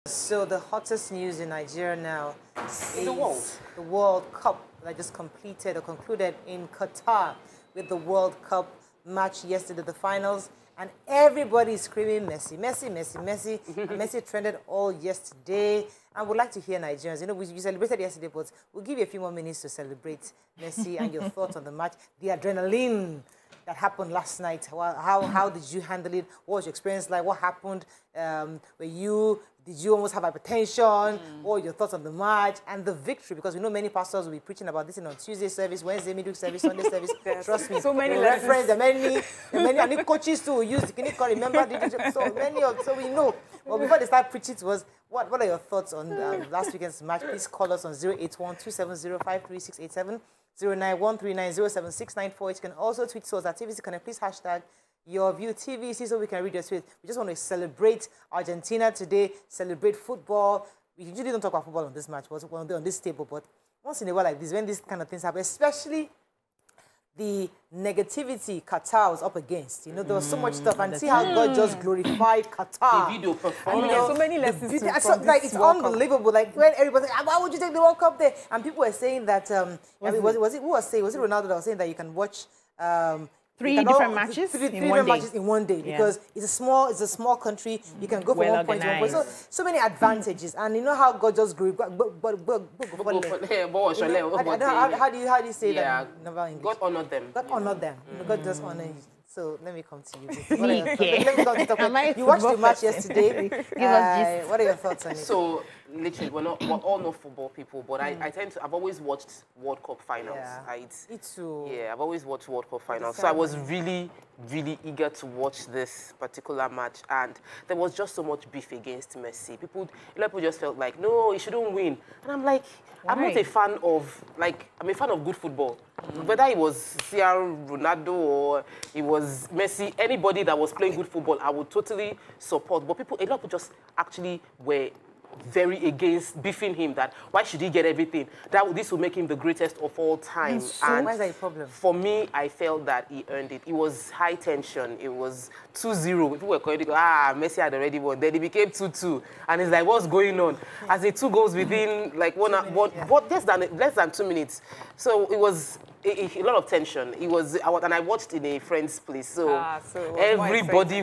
So the hottest news in Nigeria now is the World Cup that just completed or concluded in Qatar with the World Cup match yesterday, the finals, and everybody is screaming Messi, Messi, Messi, Messi. And Messi trended all yesterday. I would like to hear Nigerians. You know, we celebrated yesterday, but we'll give you a few more minutes to celebrate Messi and your thoughts on the match, the adrenaline that happened last night. How did you handle it? What was your experience like? What happened? Did you almost have hypertension? What were your thoughts on the match and the victory? Because we know many pastors will be preaching about this on Tuesday service, Wednesday midweek service, Sunday service. Trust me. So many reference, many and coaches too use the clinical. Remember, so we know. Well, before they start preaching to us, what are your thoughts on last weekend's match? Please call us on 081-270-53687, 091-3907-694. You can also tweet to us at TVC. Can I please hashtag your view TVC so we can read your tweets. We just want to celebrate Argentina today, celebrate football. We usually don't talk about football on this match, on this table, but once in a while like this, when these kind of things happen, especially the negativity Qatar was up against. You know, there was so much stuff, and see how God just glorified Qatar. The video performance. So many lessons. It's unbelievable. Like when everybody said, why would you take the World Cup there? And people were saying that, was it Ronaldo that was saying that you can watch three different matches in one day because it's a small country. You can go from one point to one point. So many advantages, and you know how God just grew. How do you say that? God honored them. God honored them. God just honored you. So let me come to you. You watched the match yesterday. What are your thoughts on it? So literally, we're all not football people, but I've always watched World Cup finals. Me too. Yeah, I've always watched World Cup finals. So I was really, really eager to watch this particular match, and there was just so much beef against Messi. A lot of people just felt like, no, he shouldn't win. And I'm like, why? I'm not a fan of, I'm a fan of good football. Whether it was Ronaldo or it was Messi, anybody that was playing good football, I would totally support. But a lot of people just actually were very against beefing him, that why should he get everything? This will make him the greatest of all time. And why is that a problem? For me, I felt that he earned it. It was high tension. It was 2-0. People were calling to go, Messi had already won. Then it became 2-2. And it's like, what's going on? As the 2 goals within like less than 2 minutes. So it was a lot of tension. And I watched in a friend's place. So everybody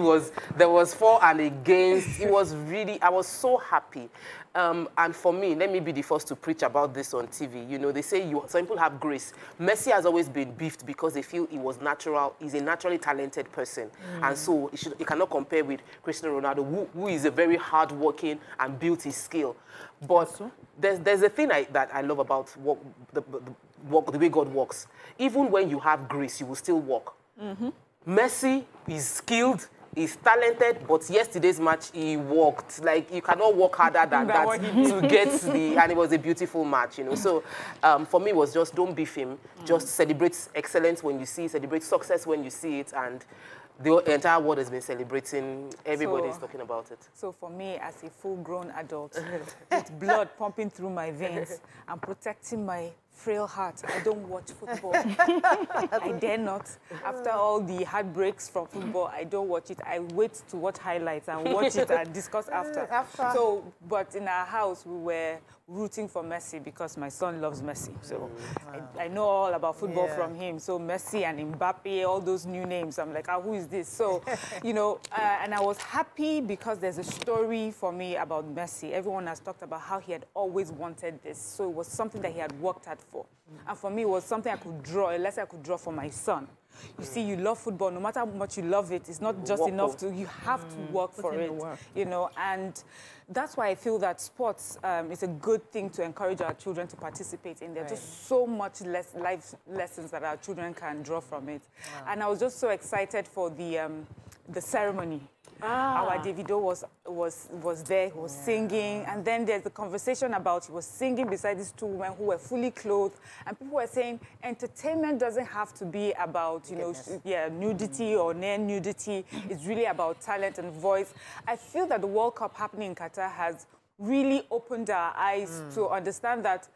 there was for and against. It was really, I was so happy. And for me, let me be the first to preach about this on TV. You know, they say some people have grace. Messi has always been beefed because they feel he was natural. He's a naturally talented person. And so he cannot compare with Cristiano Ronaldo, who is a very hard-working and built his skill. But there's a thing that I love about the way God works. Even when you have grace, you will still walk. Messi is skilled. He's talented, but yesterday's match, he walked. Like, you cannot work harder than that to get and it was a beautiful match, you know. So, for me, it was just, don't beef him. Just celebrate excellence when you see it, celebrate success when you see it, and the entire world has been celebrating. Everybody is talking about it. So for me, as a full-grown adult, with blood pumping through my veins and protecting my frail heart, I don't watch football. I dare not. After all the heartbreaks from football, I don't watch it. I wait to watch highlights and watch it and discuss after. So, but in our house, we were rooting for Messi because my son loves Messi. So I know all about football from him. So Messi and Mbappe, all those new names. I'm like, who is this? So, you know, and I was happy because there's a story for me about Messi. Everyone has talked about how he had always wanted this. So it was something that he had worked hard for. And for me, it was something I could draw, a lesson I could draw for my son. You see, you love football. No matter how much you love it, it's not just enough to, you have to work for it, you know. And that's why I feel that sports is a good thing to encourage our children to participate in. There's just so much life lessons that our children can draw from it. And I was just so excited for the ceremony. Our Davido was there, he was singing, and then there's the conversation about he was singing beside these 2 women who were fully clothed, and people were saying entertainment doesn't have to be about, you know, nudity or near nudity. It's really about talent and voice. I feel that the World Cup happening in Qatar has really opened our eyes to understand that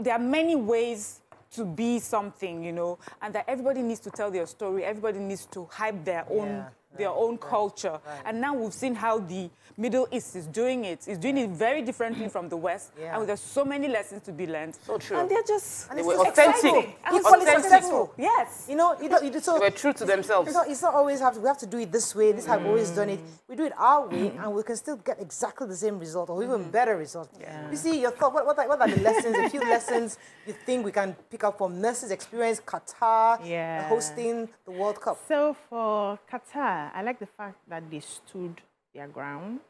there are many ways to be something, you know, and that everybody needs to tell their story. Everybody needs to hype their own their own culture. And now we've seen how the Middle East is doing it. It's doing it very differently from the West. And there's so many lessons to be learned. So true. And they're just they were authentic. Equally successful. Yes. You know, so they were true to themselves. It's not always we have to do it this way. This is how we've always done it. We do it our way, and we can still get exactly the same result or even better result. You see, your thought. What are the lessons? A few lessons you think we can pick up from Messi's experience, Qatar, hosting the World Cup? So for Qatar, I like the fact that they stood their ground.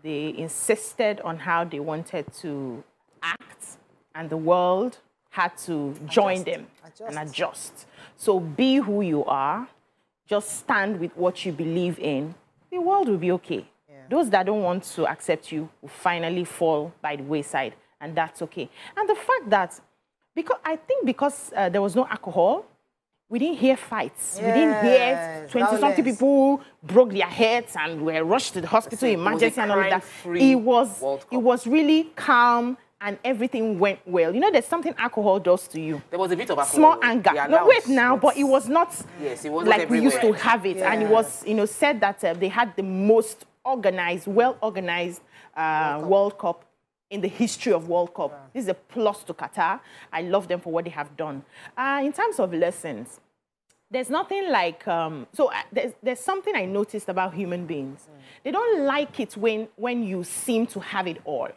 They insisted on how they wanted to act, and the world had to join them and adjust. So be who you are. Just stand with what you believe in. The world will be okay. Those that don't want to accept you will finally fall by the wayside, and that's okay. And the fact that, because there was no alcohol, we didn't hear fights. We didn't hear 20-something people broke their heads and were rushed to the hospital, emergency and all of that. It was really calm and everything went well. You know, there's something alcohol does to you. There was a bit of alcohol. Small anger. No, wait now, but it was not like we used to have it. And it was, said that they had the most organized, well-organized World Cup in the history of World Cup. Wow. This is a plus to Qatar. I love them for what they have done. In terms of lessons, there's nothing like, there's something I noticed about human beings. They don't like it when you seem to have it all.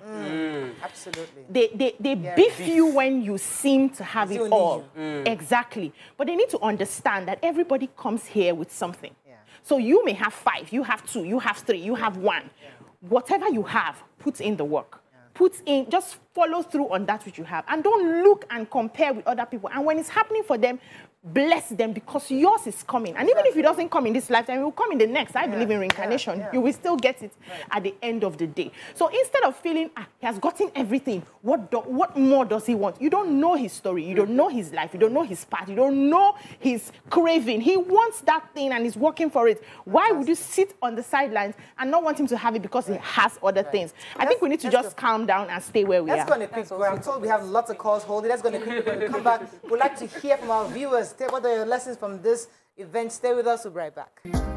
Absolutely. They beef you when you seem to have it all. Exactly. But they need to understand that everybody comes here with something. So you may have 5, you have 2, you have 3, you have 1. Whatever you have, put in the work. Put in, just follow through on that which you have. And don't look and compare with other people. And when it's happening for them, bless them because yours is coming. And even if it doesn't come in this lifetime, it will come in the next. I believe in reincarnation. You will still get it at the end of the day. So instead of feeling, he has gotten everything, what more does he want? You don't know his story. You don't know his life. You don't know his path. You don't know his craving. He wants that thing and he's working for it. Why would you sit on the sidelines and not want him to have it because he has other things? I think we need to just calm down and stay where we are. Let's go on a quick break. I'm told we have lots of calls holding. Let's go on a quick break. When we come back, we'd like to hear from our viewers. What are your lessons from this event? Stay with us. We'll be right back.